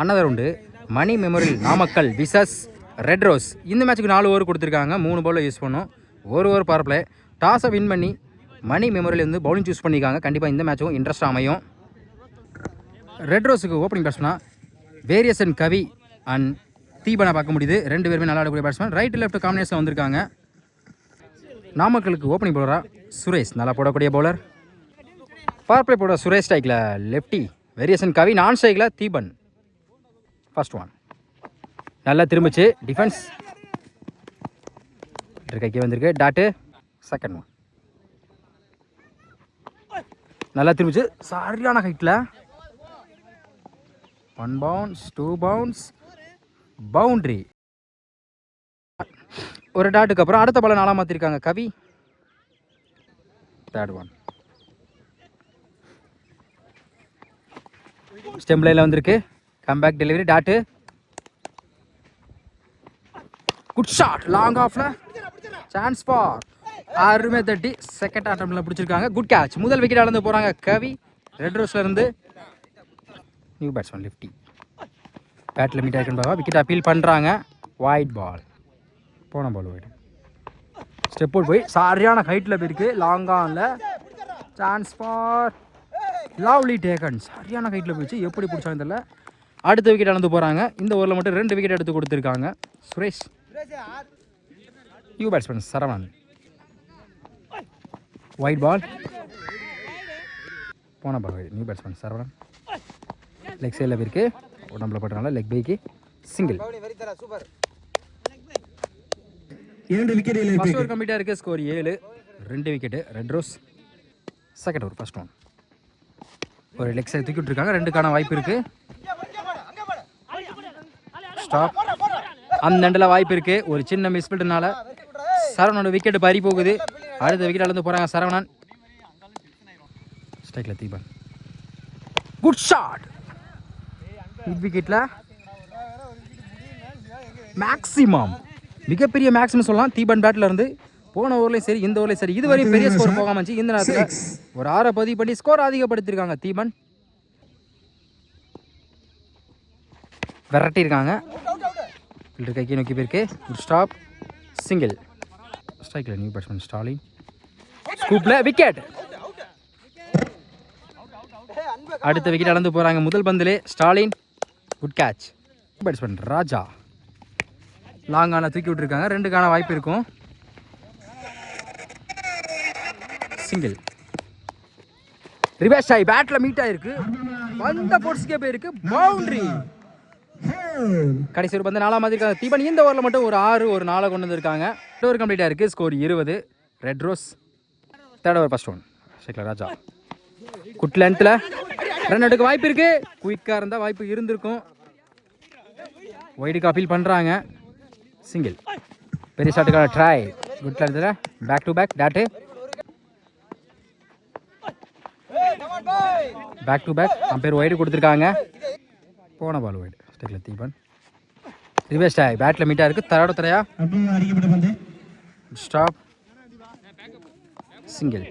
Another உண்டு Mani Memorial Namakkal versus Red Rose. இந்த மேட்ச்சுக்கு 4 ஓவர் கொடுத்துருக்காங்க. 3 பவுலில் யூஸ் பண்ணோம். ஒரு ஓவர் பவர் பிளே. டாஸை வின் பண்ணி மணி மெமோரியல் வந்து பவுலிங் சூஸ் பண்ணியிருக்காங்க. கண்டிப்பாக இந்த மேட்சும் இன்ட்ரெஸ்ட் அமையும். ரெட் ரோஸுக்கு ஓப்பனிங் பேட்ஸ்மேனாக வேரியேஷன் கவி அண்ட் தீபனை பார்க்க முடியுது. 2 பேருமே நல்லா ஆடக்கூடிய பேட்ஸ்மேன். ரைட் லெஃப்ட் காம்பினேஷன் வந்திருக்காங்க. நாமக்கலுக்கு ஓப்பனிங் பவுலராக சுரேஷ் நல்லா போடக்கூடிய பவுலர். பவர் பிளே போட சுரேஷ் ஸ்ட்ரைக்கில் லெஃப்டி, வேரியேஷன் கவி நான் ஸ்ட்ரைக்கில் தீபன். ஃபர்ஸ்ட் ஒன் நல்லா திரும்பிச்சு. டிஃபென்ஸ் கைக்கு வந்திருக்கு. டாட்டு. செகண்ட் ஒன் நல்லா திரும்பிச்சு. சரியான ஹைட்டில் 1 பவுன்ஸ் 2 பவுன்ஸ் பவுண்ட்ரி. ஒரு டாட்டுக்கு அப்புறம் அடுத்த பாலை 4 மாற்றிருக்காங்க கவி. தேர்ட் ஒன் ஸ்டெம் லைனில் வந்திருக்கு. Comeback delivery. Dot. Good shot. Long ஆஃப்ல சான்ஸ் ஃபார். அருமை தட்டி செகண்ட் அட்டம்ப்ட்ல பிடிச்சிருக்காங்க. Good catch. முதல் விக்கெட் அளந்து போகிறாங்க கவி ரெட் ரோஸ்ல இருந்து. New batsman lefty. பேட்டில் மீட் ஆகிருக்கா. விக்கெட் அப்பீல் பண்ணுறாங்க. Wide ball. போன பால் ஒயிட். ஸ்டெப் அவுட் போய் சரியான ஹைட்டில் போயிருக்கு. லாங் ஆனில் சான்ஸ் ஃபார். Lovely taken. சரியான ஹைட்டில் போயிடுச்சு. எப்படி பிடிச்சாங்க தெரியல. அடுத்த விக்கெட் அளந்து போகிறாங்க. இந்த ஓவரில் மட்டும் 2 விக்கெட் எடுத்து கொடுத்துருக்காங்க Suresh. New batsman Saravanan. Wide ball. போன ball wide. New batsman Saravanan. Leg சைடில் போயிருக்கு. உடம்புல போட்டனால லெக் பைக்கு சிங்கிள். ஃபர்ஸ்ட் ஓவர் கம்ப்ளீட்டாக இருக்குது. Score 7. 2 wicket Red Rose. Second over first one ஒரு லெக் சைடு தூக்கி விட்டுருக்காங்க. 2க்கான வாய்ப்பு இருக்குது. ஸ்டாப். அந்த ரெண்டில் வாய்ப்பு இருக்குது. ஒரு சின்ன மிஸ் பண்ணிட்டனால சரவணனோட விக்கெட் பறி போகுது. அடுத்த விக்கெட் அளந்து போகிறாங்க சரவணன். ஸ்ட்ரைக்கில் தீபன். Good shot. மிட் விக்கெட்டில் மேக்ஸிமம், மிகப்பெரிய மேக்ஸிமம் சொல்லலாம் தீபன் பேட்டில் இருந்து. போன ஓவர்லையும் சரி இந்த ஓவர்லையும் சரி இதுவரையும் பெரிய ஸ்கோர் போகாம இருந்துச்சு. இந்த நேரத்தில் ஒரு 6 பதிவு பண்ணி ஸ்கோர் அதிகப்படுத்திருக்காங்க தீபன். விரட்டியிருக்காங்க. ஃபில்டர் கைக்கு நோக்கி போயிருக்கு. Good stop. சிங்கிள். ஸ்ட்ரைக்கில் நியூ பேட்ஸ்மேன் ஸ்டாலின். ஸ்கூப்பில் விக்கெட். அடுத்த விக்கெட் அளந்து போகிறாங்க முதல் பந்திலே Stalin. Good catch. Batsman Raja லாங்கான தூக்கி விட்டுருக்காங்க. 2க்கான வாய்ப்பு இருக்கும். சிங்கிள். ரிவர்ஸ் ஆகி பேட்டில் மீட் ஆகிருக்கு. வந்த போர்ட்ஸ்க்கே போயிருக்கு. பவுண்ட்ரி. கடைசி ஒரு பந்து 4 மாதிரி இருக்காங்க தீபன். இந்த ஓவரில் மட்டும் ஒரு 6 ஒரு 4 கொண்டு வந்திருக்காங்க. ஓவர் கம்ப்ளீட்டாக இருக்குது. Score 20 red rose. Third over first one ஸ்ட்ரைக்கில் ராஜா. குட் லென்த்தில் ரன் எடுக்க வாய்ப்பு இருக்குது. குயிக்காக இருந்தால் வாய்ப்பு இருந்திருக்கும். ஒயிடுக்கு அப்பீல் பண்ணுறாங்க. சிங்கிள். பெரிய ஷாட்டுக்கான ட்ரை. குட் லென்த்தில் back to back. Dot. Back to back. Umpire wide கொடுத்துருக்காங்க. போன பால் ஒயிடு. ஸ்ட்ரைக்கில் தீபன். ரிவர்ஸ் ஆகி பேட்டில் மீட்டாக இருக்குது. தரையோட தரையா. ஸ்டாப். சிங்கிள்.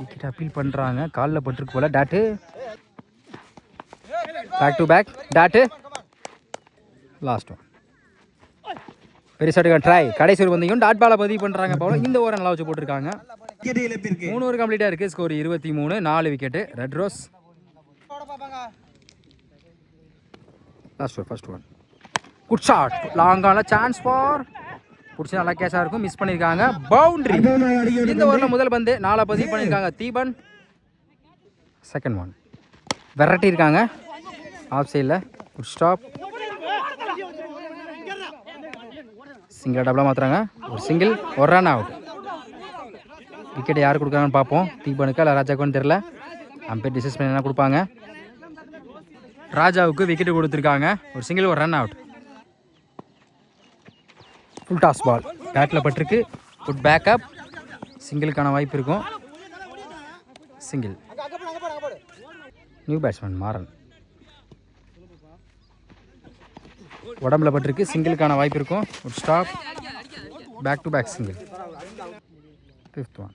விக்கெட் அப்பீல் பண்ணுறாங்க. காலில் பட்டிருக்கு போல. Dot. Back to back. Dot. Last one பெரிய ஷாட்டுக்கான ட்ரை. கடைசி ஒரு பந்தையும் டாட் பாலை பதிவு பண்ணுறாங்க. போல இந்த ஓவரை நல்லா வச்சு போட்டிருக்காங்க. 3 ஓவர் கம்ப்ளீட்டாக இருக்குது. Score 23 4 wicket Red Rose. Last over first one good shot. லாங்கான சான்ஸ் ஃபார். பிடிச்சி நல்லா கேஷாக இருக்கும். மிஸ் பண்ணியிருக்காங்க. பவுண்ட்ரி. இந்த ஓவரில் முதல் பந்து 4 பதிவு பண்ணியிருக்காங்க தீபன். செகண்ட் ஒன் விரட்டியிருக்காங்க ஆஃப் சைடில். Good stop. சிங்கிள் டபுளாக மாற்றுறாங்க. ஒரு சிங்கிள் ஒரு ரன் அவுட். விக்கெட் யார் கொடுக்குறாங்கன்னு பார்ப்போம். தீபனுக்கு இல்லை ராஜாவுக்குன்னு தெரில. அம்பேர் டிசைஸ் பண்ணி என்ன கொடுப்பாங்க. ராஜாவுக்கு விக்கெட்டு கொடுத்துருக்காங்க. ஒரு சிங்கிள் ஒரு run out. Full toss ball பேட்டில் பட்டிருக்கு. Good backup. சிங்கிளுக்கான வாய்ப்பு இருக்கும். சிங்கிள். New batsman Maran. உடம்புல பட்டிருக்கு. சிங்கிளுக்கான வாய்ப்பு இருக்கும். ஒரு stop. Back to back single. 5th one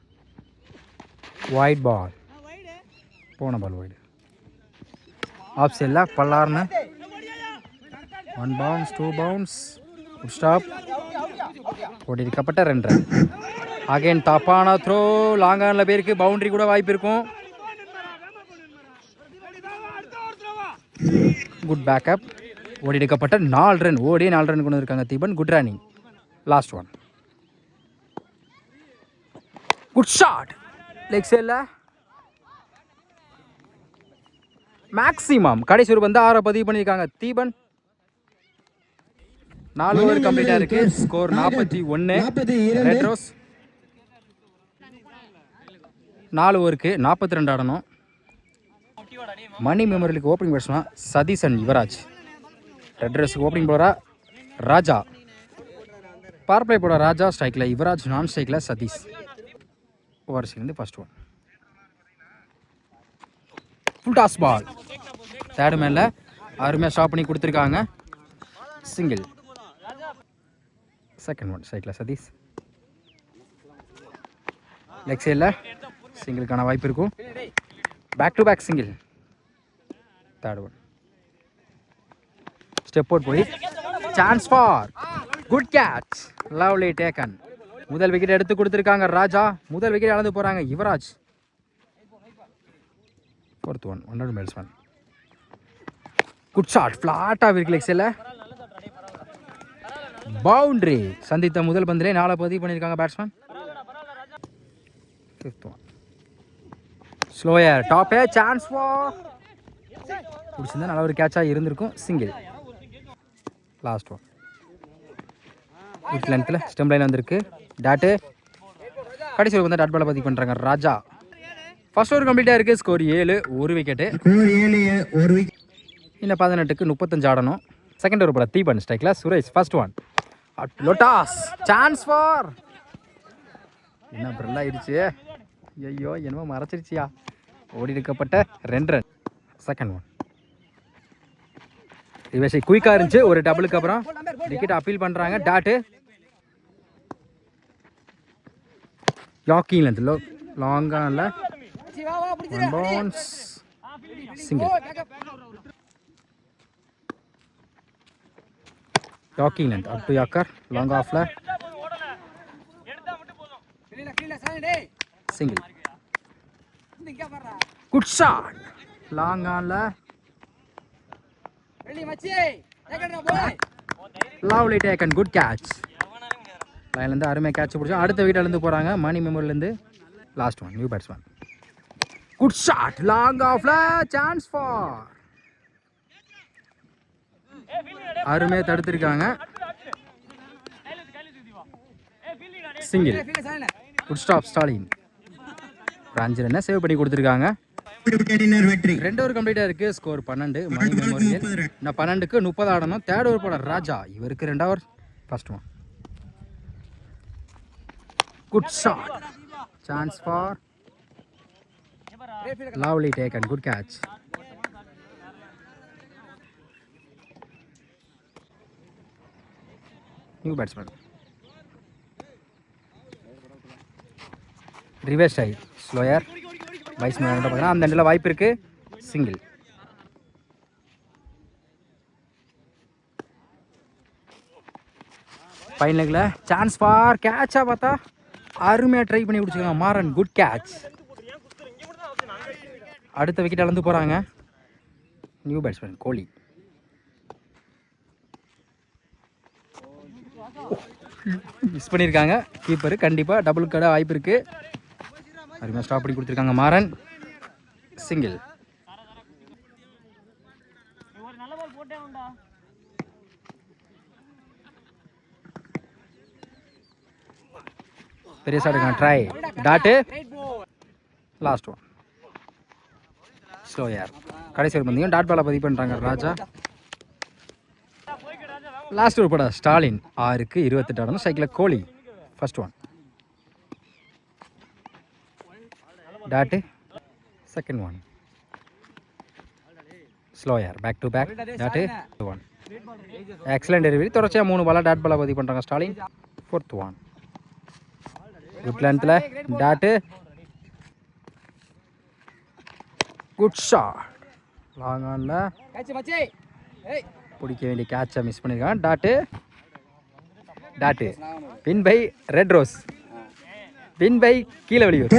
wide ball. போன பால் வைடு. ஆஃப் சைடில் பல்லார்னு 1 bounce 2 bounce குட் ஸ்டாப். ஓடிக்கப்பட்ட 2 ரன். அகைன் தப்பான த்ரோ. லாங் ஆனில் பேருக்கு பவுண்டரி கூட வாய்ப்பு இருக்கும். Good backup. ஓடிக்கப்பட்ட 4 ரன். 4 ரன் கொண்டு இருக்காங்க Deepan. Good running. Last one. Good shot. Leg சைடில் மேக்ஸிமம் கடைசி ஒரு பந்து 6 பதிவு பண்ணியிருக்காங்க தீபன். 4 ஓவர் கம்ப்ளீட்டாக இருக்கு. ஸ்கோர் 41. ரெட் ரோஸ் 4 ஓவருக்கு 42 ஆடணும். மணி மெமோரியலுக்கு opening batsman Satish and Yuvraj. Red ரோஸுக்கு ஓப்பனிங் போலரா ராஜா. பவர் பிளே போட ராஜா ஸ்ட்ரைக்கில், யுவராஜ் நான் ஸ்ட்ரைக்கில், சதீஷ். ஓவர்ஸ்லேருந்து first one. Full toss ball. Third மேனில் அருமையாக ஸ்டாப் பண்ணி கொடுத்துருக்காங்க. சிங்கிள். செகண்ட் ஒன் ஸ்ட்ரைக்கில் சதீஷ். லெக் சைடில் சிங்கிளுக்கான வாய்ப்பு இருக்கும். Back to back single. Third one. Step out போய் chance for good catch. Lovely taken. முதல் விக்கெட் எடுத்து கொடுத்துருக்காங்க ராஜா. முதல் விக்கெட் இழந்து போகிறாங்க Yuvraj. Fourth one. 100 batsman. Good shot. ஃப்ளாட்டாக இருக்கு லெக் சைடில். பவுண்டரி. சந்தித்த முதல் பந்திலே 4 பதிவு பண்ணியிருக்காங்க பேட்ஸ்மேன். Fifth one. ஸ்லோயர் டாப்பே சான்ஸ் ஃபார். பிடிச்சிருந்தா நல்ல ஒரு கேட்சாக இருந்திருக்கும். சிங்கிள். Last one. விட் லென்த்தில் ஸ்டெம் லைன் வந்திருக்கு. டாட்டு கடைசி வந்து டாட் பாலை பதிவு பண்ணுறாங்க ராஜா. ஃபர்ஸ்ட் ஓவர் கம்ப்ளீட்டாக இருக்குது. ஸ்கோர் 7. 1 விக்கெட்டு. இன்னும் 18க்கு 35 ஆடணும். செகண்ட் ஓவர் போட தீபன் ஸ்ட்ரைக்கில் சுரேஷ். First one. லோட்டாஸ் சான்ஸ் ஃபார். என்ன ப்ரில் ஆயிடுச்சு. ஐயோ என்னமோ மறைச்சிருச்சியா. ஓடி இருக்கப்பட்ட 2 ரன். Second one. இவசி குயிக்காக இருந்துச்சு. ஒரு டபுளுக்கு அப்புறம் விக்கெட் அப்பீல் பண்ணுறாங்க. டாட்டு யாக்கிங் லென்த் லாங்காக இல்லை. Single. Yorking length up to yorker. Long ஆஃப்ல சிங்கிள். Good shot. லாங் ஆன்ல லவ்லி டேக்கன். Good catch. லைன்லேருந்து அருமையாக கேட்ச் பிடிச்சோம். அடுத்த வீட்டிலேருந்து போகிறாங்க மணி மெமோரிலேருந்து. Last one. New batsman. Good shot. Long ஆஃப்ல சான்ஸ் ஃபார். அருமையாக தடுத்திருக்காங்க. சிங்கிள். Good stop Stalin. ஒரு 5 ரன்னை சேவ் பண்ணி கொடுத்துருக்காங்க. 2 ஓவர் கம்ப்ளீட்டாக இருக்குது. ஸ்கோர் 12. மணி மெமோரியல். நான் 12க்கு 30 ஆடணும். தேர்ட் ஓவர் போட ராஜா. இவருக்கு 2 over. First one. Good shot. Chance for. Lovely taken. Good catch. New batsman. Reverse ஆகி ஸ்லோயர் வைஸ் மேன் பார்த்தீங்கன்னா அந்த இடத்துல வாய்ப்பு இருக்கு. சிங்கிள். ஃபைன் லெக்கில் சான்ஸ் ஃபார். கேட்சாக பார்த்தா அருமையாக ட்ரை பண்ணி பிடிச்சிருக்காங்க மாறன். Good catch. அடுத்த விக்கெட் அளந்து போகிறாங்க நியூ பேட்ஸ்மேன் கோலி. மிஸ் பண்ணியிருக்காங்க கீப்பரு. கண்டிப்பாக டபுள் கடை வாய்ப்பு இருக்குது. அருமையாக ஸ்டாப் பண்ணி கொடுத்துருக்காங்க மாறன். சிங்கிள். பெரிய shot. Try. Dot. Last one. Slower. கடைசி ஒரு பந்தியும் டாட் பாலை பதிவு பண்ணுறாங்க ராஜா. லாஸ்ட் ஒரு படம் ஸ்டாலின். 6க்கு 28 ஆடணும். சைக்கிளில் Kohli. First one. Dot. Second one. Slower. Back to back. Dot. One. Excellent delivery. தொடர்ச்சியாக 3 பாலாக டாட் பாலை பதிவு பண்ணுறாங்க ஸ்டாலின். Fourth one. குட் லென்த்தில் டாட்டு. Good shot. லாங் ஆனில் பிடிக்க வேண்டிய கேட்சை மிஸ் பண்ணியிருக்கான். Dot win by Red Rose, win by கீழே வெளியூர்.